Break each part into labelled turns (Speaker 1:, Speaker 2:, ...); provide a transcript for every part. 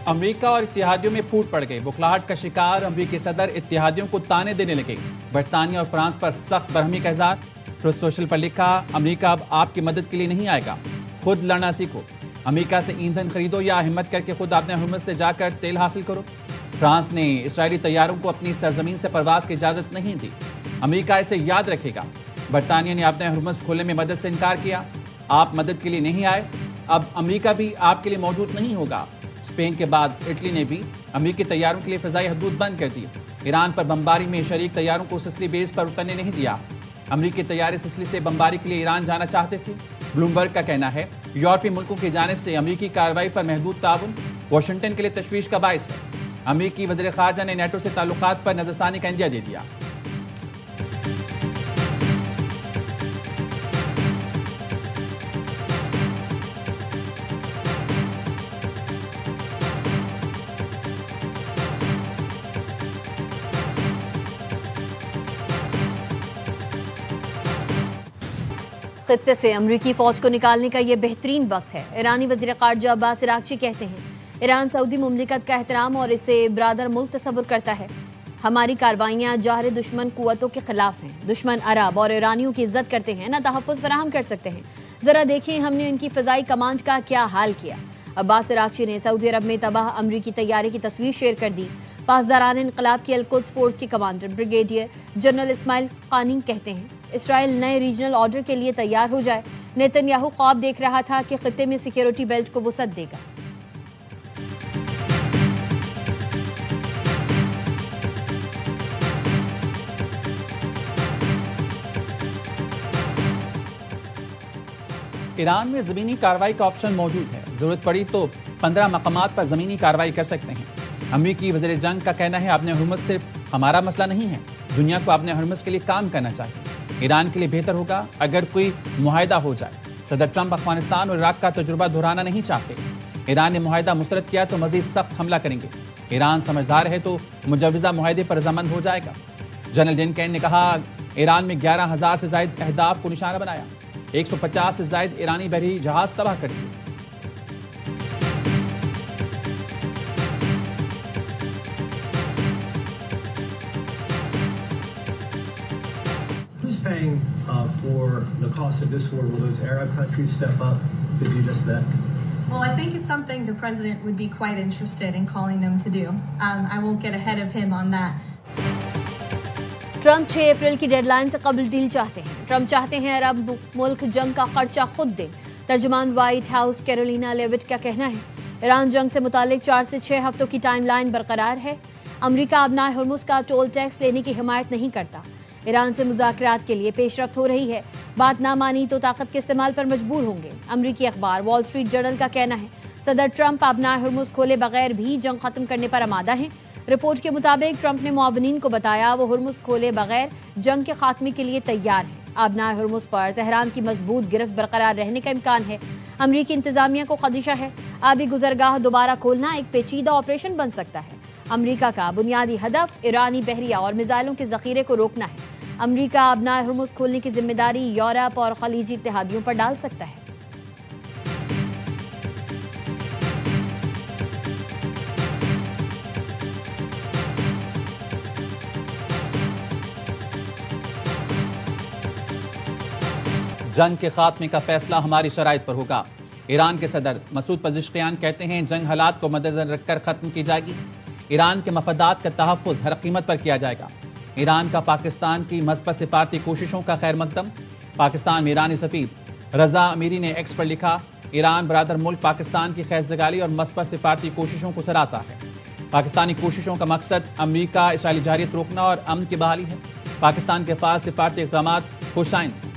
Speaker 1: امریکہ اور اتحادیوں میں پھوٹ پڑ گئی، بخلاہٹ کا شکار امریکی صدر اتحادیوں کو تانے دینے لگے، برطانیہ اور فرانس پر سخت برہمی کا اظہار۔ ٹروتھ سوشل پر لکھا، امریکہ اب آپ کی مدد کے لیے نہیں آئے گا، خود لڑنا سیکھو، امریکہ سے ایندھن خریدو یا ہمت کر کے خود اپنے ہرمز سے جا کر تیل حاصل کرو۔ فرانس نے اسرائیلی طیاروں کو اپنی سرزمین سے پرواز کی اجازت نہیں دی، امریکہ اسے یاد رکھے گا۔ برطانیہ نے اپنے ہرمز کھولنے میں مدد سے انکار کیا، آپ مدد کے لیے نہیں آئے، اب امریکہ بھی آپ کے لیے موجود نہیں ہوگا۔ اسپین کے بعد اٹلی نے بھی امریکی طیاروں کے لیے فضائی حدود بند کر دی۔ ایران پر بمباری میں شریک طیاروں کو سسلی بیس پر اترنے نہیں دیا، امریکی طیارے سسلی سے بمباری کے لیے ایران جانا چاہتے تھے۔ بلومبرگ کا کہنا ہے یورپی ملکوں کی جانب سے امریکی کارروائی پر محدود تعاون واشنگٹن کے لیے تشویش کا باعث ہے۔ امریکی وزیر خارجہ نے نیٹو سے تعلقات پر نظر ثانی کا عندیہ دے دیا۔
Speaker 2: خطے سے امریکی فوج کو نکالنے کا یہ بہترین وقت ہے، ایرانی وزیر خارجہ عباس عراقچی کہتے ہیں۔ ایران سعودی مملکت کا احترام اور اسے برادر ملک تصور کرتا ہے۔ ہماری کارروائیاں جاہر دشمن قوتوں کے خلاف ہیں، دشمن عرب اور ایرانیوں کی عزت کرتے ہیں، نہ تحفظ فراہم کر سکتے ہیں۔ ذرا دیکھیں ہم نے ان کی فضائی کمانڈ کا کیا حال کیا۔ عباس عراقچی نے سعودی عرب میں تباہ امریکی طیارے کی تصویر شیئر کر دی۔ پاسداران انقلاب کی القدس فورس کے کمانڈر بریگیڈیئر جنرل اسماعیل قانی کہتے ہیں اسرائیل نئے ریجنل آرڈر کے لیے تیار ہو جائے۔ نیتن یاہو خواب دیکھ رہا تھا کہ خطے میں سیکیورٹی بیلٹ کو وسعت دے گا۔
Speaker 1: ایران میں زمینی کارروائی کا آپشن موجود ہے، ضرورت پڑی تو 15 مقامات پر زمینی کارروائی کر سکتے ہیں۔ امریکی وزیر جنگ کا کہنا ہے اپنے ہرمز صرف ہمارا مسئلہ نہیں ہے، دنیا کو اپنے ہرمز کے لیے کام کرنا چاہیے۔ ایران کے لیے بہتر ہوگا اگر کوئی معاہدہ ہو جائے۔ صدر ٹرمپ افغانستان اور عراق کا تجربہ دہرانا نہیں چاہتے، ایران نے معاہدہ مسترد کیا تو مزید سخت حملہ کریں گے۔ ایران سمجھدار ہے تو مجوزہ معاہدے پر رضامند ہو جائے گا۔ جنرل ڈنکین نے کہا ایران میں 11,000 سے زائد اہداف کو نشانہ بنایا، 150 سے زائد ایرانی بحری جہاز تباہ کر دیے۔
Speaker 3: Paying for the cost of this war? Will those Arab countries step up to do just that?
Speaker 4: Well, I think it's something the president would be quite interested in calling them to do. I won't get ahead of him on that.
Speaker 2: Trump 6 April کی dead line سے قبل deal چاہتے ہیں۔ Trump چاہتے ہیں عرب ملک جنگ کا خرچہ خود دیں۔ ترجمان وائٹ ہاؤس کیرولینا لیوٹ کا کہنا ہے ایران جنگ سے متعلق 4 سے 6 ہفتوں کی ٹائم لائن برقرار ہے۔ امریکہ ابنائے ہرمز کا ٹول ٹیکس لینے کی حمایت نہیں کرتا۔ ایران سے مذاکرات کے لیے پیش رفت ہو رہی ہے، بات نہ مانی تو طاقت کے استعمال پر مجبور ہوں گے۔ امریکی اخبار وال اسٹریٹ جرنل کا کہنا ہے صدر ٹرمپ ابنائے ہرمز کھولے بغیر بھی جنگ ختم کرنے پر آمادہ ہیں۔ رپورٹ کے مطابق ٹرمپ نے معاونین کو بتایا وہ ہرمز کھولے بغیر جنگ کے خاتمے کے لیے تیار ہیں۔ ابنائے ہرمز پر تہران کی مضبوط گرفت برقرار رہنے کا امکان ہے۔ امریکی انتظامیہ کو خدشہ ہے آبی گزرگاہ دوبارہ کھولنا ایک پیچیدہ آپریشن بن سکتا ہے۔ امریکہ کا بنیادی ہدف ایرانی بحریہ اور میزائلوں کے ذخیرے کو روکنا ہے۔ امریکہ ابنائے ہرمز کھولنے کی ذمہ داری یورپ اور خلیجی اتحادیوں پر ڈال سکتا ہے۔
Speaker 1: جنگ کے خاتمے کا فیصلہ ہماری شرائط پر ہوگا۔ ایران کے صدر مسعود پزشکیان کہتے ہیں جنگ حالات کو مدنظر رکھ کر ختم کی جائے گی، ایران کے مفادات کا تحفظ ہر قیمت پر کیا جائے گا۔ ایران کا پاکستان کی مثبت سفارتی کوششوں کا خیر مقدم۔ پاکستان میں ایرانی سفیر رضا امیری نے ایکس پر لکھا ایران برادر ملک پاکستان کی خیر سگالی اور مثبت سفارتی کوششوں کو سراہتا ہے۔ پاکستانی کوششوں کا مقصد امریکہ اسرائیلی جارحیت روکنا اور امن کی بحالی ہے۔ پاکستان کے فعال سفارتی اقدامات خوش آئند ہیں۔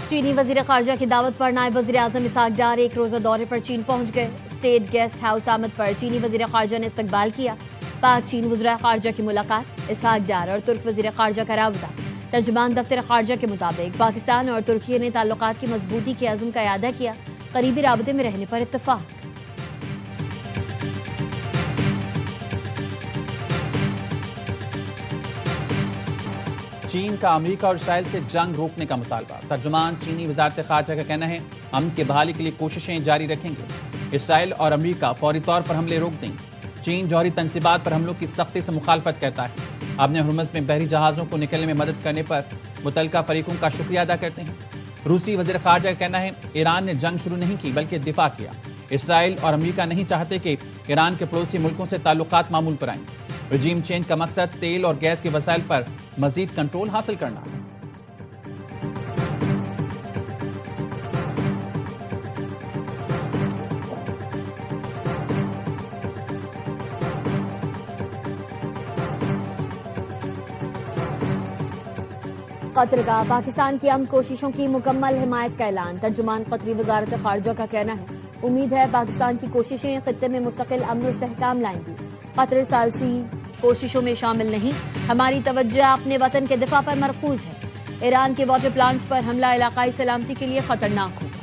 Speaker 2: چینی وزیر خارجہ کی دعوت پر نائب وزیر اعظم اسحاق ڈار ایک روزہ دورے پر چین پہنچ گئے۔ اسٹیٹ گیسٹ ہاؤس آمد پر چینی وزیر خارجہ نے استقبال کیا۔ پاک چین وزراء خارجہ کی ملاقات، اسحاق ڈار اور ترک وزیر خارجہ کا رابطہ۔ ترجمان دفتر خارجہ کے مطابق پاکستان اور ترکی نے تعلقات کی مضبوطی کے عزم کا اعادہ کیا، قریبی رابطے میں رہنے پر اتفاق۔
Speaker 1: چین کا امریکہ اور اسرائیل سے جنگ روکنے کا مطالبہ. ترجمان چینی وزارت خارجہ کا کہنا ہے امن کی بحالی کے لیے کوششیں جاری رکھیں گے. اسرائیل اور امریکہ فوری طور پر حملے روک دیں. چین جوہری تنصیبات پر حملوں کی سختی سے مخالفت کرتا ہے. اپنے ہرمز میں بحری جہازوں کو نکلنے میں مدد کرنے پر متعلقہ فریقوں کا شکریہ ادا کرتے ہیں. روسی وزیر خارجہ کا کہنا ہے ایران نے جنگ شروع نہیں کی بلکہ دفاع کیا. اسرائیل اور امریکہ نہیں چاہتے کہ ایران کے پڑوسی ملکوں سے تعلقات معمول پر آئیں. رجیم چینج کا مقصد تیل اور گیس کے وسائل پر مزید کنٹرول حاصل کرنا ہے.
Speaker 2: قطر کا پاکستان کی امن کوششوں کی مکمل حمایت کا اعلان. ترجمان قطری وزارت خارجہ کا کہنا ہے امید ہے پاکستان کی کوششیں خطے میں مستقل امن و استحکام لائیں گی. قطر ثالثی کوششوں میں شامل نہیں. ہماری توجہ اپنے وطن کے دفاع پر مرکوز ہے. ایران کے واٹر پلانٹس پر حملہ علاقائی سلامتی کے لیے خطرناک ہوگا.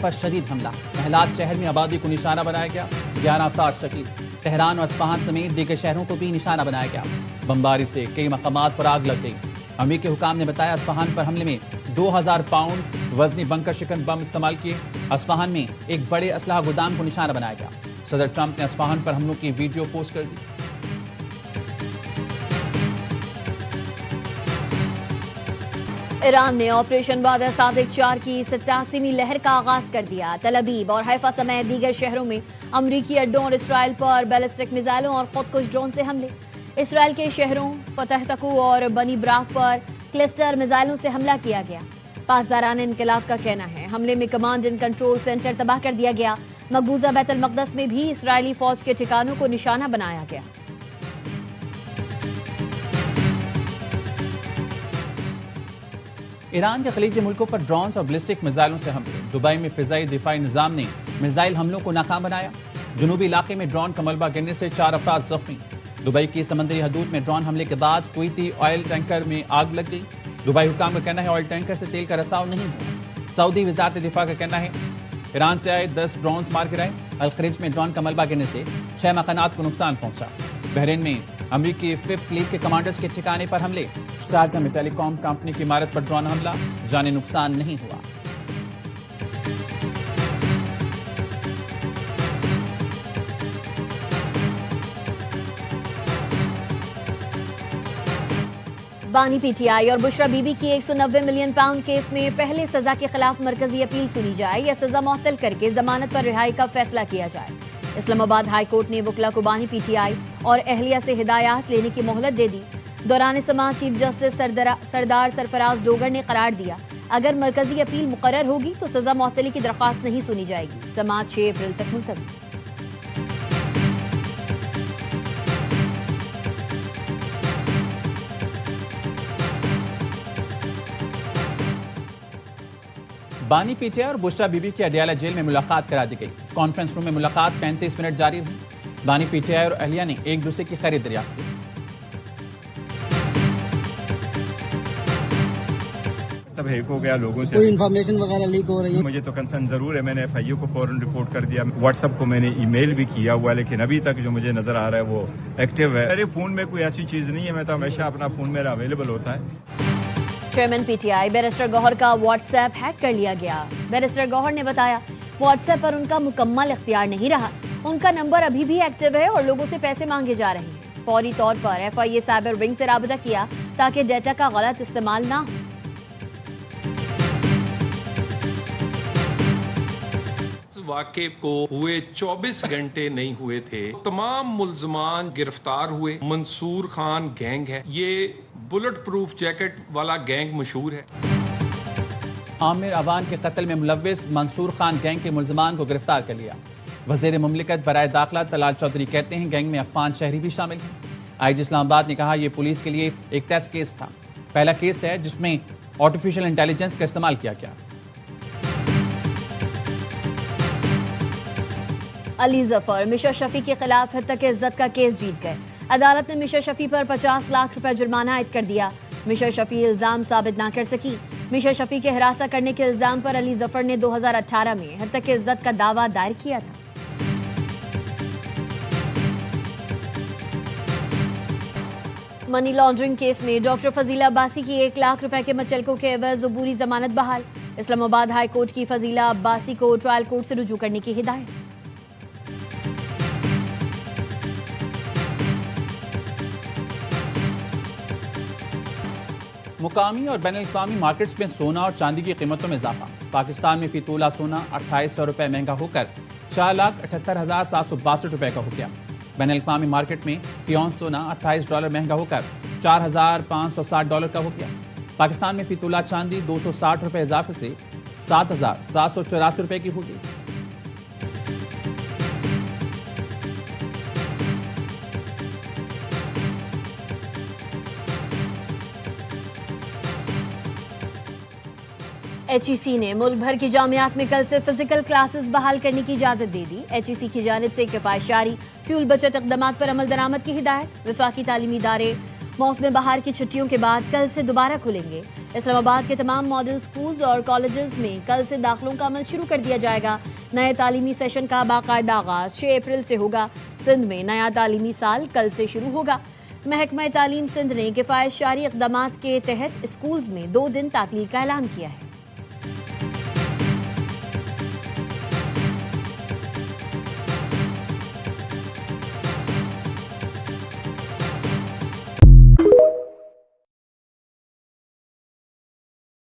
Speaker 1: پر شدید حملہ. محلات شہر میں آبادی کو نشانہ بنایا گیا. 11 افراد شہید. تہران اور اصفہان سمیت دیگر شہروں کو بھی نشانہ بنایا گیا. بمباری سے کئی مقامات پر آگ لگ گئی. امریکی حکام نے بتایا اصفہان پر حملے میں 2000 پاؤنڈ وزنی بنکر شکن بم استعمال کیے. اصفہان میں ایک بڑے اسلحہ گودام کو نشانہ بنایا گیا. صدر ٹرمپ نے اصفہان پر حملوں کی ویڈیو پوسٹ کر دی.
Speaker 2: ایران نے آپریشن واضح صادق 4 کی 87ویں لہر کا آغاز کر دیا. تل ابیب اور حیفا سمیت دیگر شہروں میں امریکی اڈوں اور اسرائیل پر بیلسٹک میزائلوں اور خودکش ڈرون سے حملے. اسرائیل کے شہروں فتح تکو اور بنی براق پر کلسٹر میزائلوں سے حملہ کیا گیا. پاسداران انقلاب کا کہنا ہے حملے میں کمانڈ اینڈ کنٹرول سینٹر تباہ کر دیا گیا. مقبوضہ بیت المقدس میں بھی اسرائیلی فوج کے ٹھکانوں کو نشانہ بنایا گیا.
Speaker 1: ایران کے خلیجی ملکوں پر ڈرونز اور بلسٹک میزائلوں سے حملے. دبئی میں فضائی دفاعی نظام نے میزائل حملوں کو ناکام بنایا. جنوبی علاقے میں ڈرون کا ملبہ گرنے سے 4 افراد زخمی. دبئی کی سمندری حدود میں ڈرون حملے کے بعد کویتی آئل ٹینکر میں آگ لگ گئی. دبئی حکام کا کہنا ہے آئل ٹینکر سے تیل کا رساؤ نہیں ہوا. سعودی وزارت دفاع کا کہنا ہے ایران سے آئے 10 ڈرونز مار گرائے. الخلیج میں ڈرون کا ملبہ گرنے سے 6 مکانات کو نقصان پہنچا. بحرین میں امریکی 5th فلیٹ کے کمانڈرز کے ٹھکانے پر حملے. شارجہ میں ٹیلی کام کمپنی کی عمارت پر ڈرون حملہ. جانی نقصان نہیں ہوا.
Speaker 2: بانی پی ٹی آئی اور بشرا بی بی کی 190 ملین پاؤنڈ کیس میں پہلے سزا کے خلاف مرکزی اپیل سنی جائے یا سزا معطل کر کے ضمانت پر رہائی کا فیصلہ کیا جائے. اسلام آباد ہائی کورٹ نے وکلا کو بانی پی ٹی آئی اور اہلیہ سے ہدایات لینے کی مہلت دے دی. دوران سماعت چیف جسٹس سردار سرفراز ڈوگر نے قرار دیا اگر مرکزی اپیل مقرر ہوگی تو سزا معطلی کی درخواست نہیں سنی جائے گی. سماعت 6 اپریل تک ملتوی.
Speaker 1: بانی پی ٹی آئی اور بشرا بی بی کی اڈیالہ جیل میں ملاقات کرا دی گئی. کانفرنس روم میں ملاقات 35 منٹ جاری رہی. بانی پی ٹی آئی اور اہلیہ نے ایک دوسرے کی خیر دریافت کی.
Speaker 5: سب ہیک ہو گیا لوگوں سے.
Speaker 6: کوئی انفارمیشن وغیرہ لیک ہو رہی ہے؟
Speaker 5: مجھے تو کنسرن ضرور ہے. میں نے ایف آئی او کو فوراً رپورٹ کر دیا. واٹس ایپ کو میں نے ای میل بھی کیا ہوا ہے لیکن ابھی تک جو مجھے نظر آ رہا ہے وہ ایکٹیو ہے. میرے فون میں کوئی ایسی چیز نہیں ہے. میں تو ہمیشہ اپنا فون میرا اویلیبل ہوتا ہے.
Speaker 2: Chairman P T I barrister Gohar کا واٹس ایپ ہیک کر لیا گیا. بیرسٹر گوہر نے بتایا واٹس ایپ پر ان کا مکمل اختیار نہیں رہا. ان کا نمبر ابھی بھی ایکٹیو ہے اور لوگوں سے پیسے مانگے جا رہے ہیں. فوری طور پر F I A cyber wing سے رابطہ کیا تاکہ ڈیٹا کا غلط استعمال نہ ہو.
Speaker 7: واقعے کو ہوئے 24 گھنٹے نہیں ہوئے تھے. تمام ملزمان گرفتار ہوئے. منصور خان گینگ ہے. یہ بلٹ پروف جیکٹ والا گینگ مشہور ہے.
Speaker 1: عامر اوان کے قتل میں ملوث منصور خان گینگ کے ملزمان کو گرفتار کر لیا. وزیر مملکت برائے داخلہ طلال چودھری کہتے ہیں گینگ میں افغان شہری بھی شامل ہیں. آئی جی اسلام آباد نے کہا یہ پولیس کے لیے ایک ٹیسٹ کیس تھا. پہلا کیس ہے جس میں آرٹیفیشل انٹیلیجنس کا استعمال کیا گیا.
Speaker 2: علی ظفر مشا شفیع کے خلاف حتیٰ عزت کا کیس جیت گئے. عدالت نے مشا شفیع پر 50 لاکھ روپے جرمانہ عائد کر دیا. مشا شفیع الزام ثابت نہ کر سکی. مشا شفیع کے ہراساں کرنے کے الزام پر علی ظفر نے 2018 میں حتیٰ عزت کا دعویٰ دائر کیا تھا. منی لانڈرنگ کیس میں ڈاکٹر فضیلہ عباسی کی 1 لاکھ روپے کے مچلکوں کے عوض عبوری ضمانت بحال. اسلام آباد ہائی کورٹ کی فضیلہ عباسی کو ٹرائل کورٹ سے رجوع کرنے کی ہدایت.
Speaker 1: مقامی اور بین الاقوامی مارکیٹس میں سونا اور چاندی کی قیمتوں میں اضافہ. پاکستان میں فی تولہ سونا 2800 روپے مہنگا ہو کر 4,78,762 روپے کا ہو گیا. بین الاقوامی مارکیٹ میں فی اونس سونا $28 مہنگا ہو کر $4,560 کا ہو گیا. پاکستان میں فی تولہ چاندی 260 روپے اضافے سے 7,784 روپے کی ہوگی.
Speaker 2: ایچ ای سی نے ملک بھر کی جامعات میں کل سے فزیکل کلاسز بحال کرنے کی اجازت دے دی. ایچ ای سی کی جانب سے کفایت جاری فیول بچت اقدامات پر عمل درآمد کی ہدایت. وفاقی تعلیمی ادارے موسم بہار کی چھٹیوں کے بعد کل سے دوبارہ کھلیں گے. اسلام آباد کے تمام ماڈل سکولز اور کالجز میں کل سے داخلوں کا عمل شروع کر دیا جائے گا. نئے تعلیمی سیشن کا باقاعدہ آغاز 6 اپریل سے ہوگا. سندھ میں نیا تعلیمی سال کل سے شروع ہوگا. محکمہ تعلیم سندھ نے کفایت جاری اقدامات کے تحت اسکولز میں 2 دن تعطیل کا اعلان کیا ہے.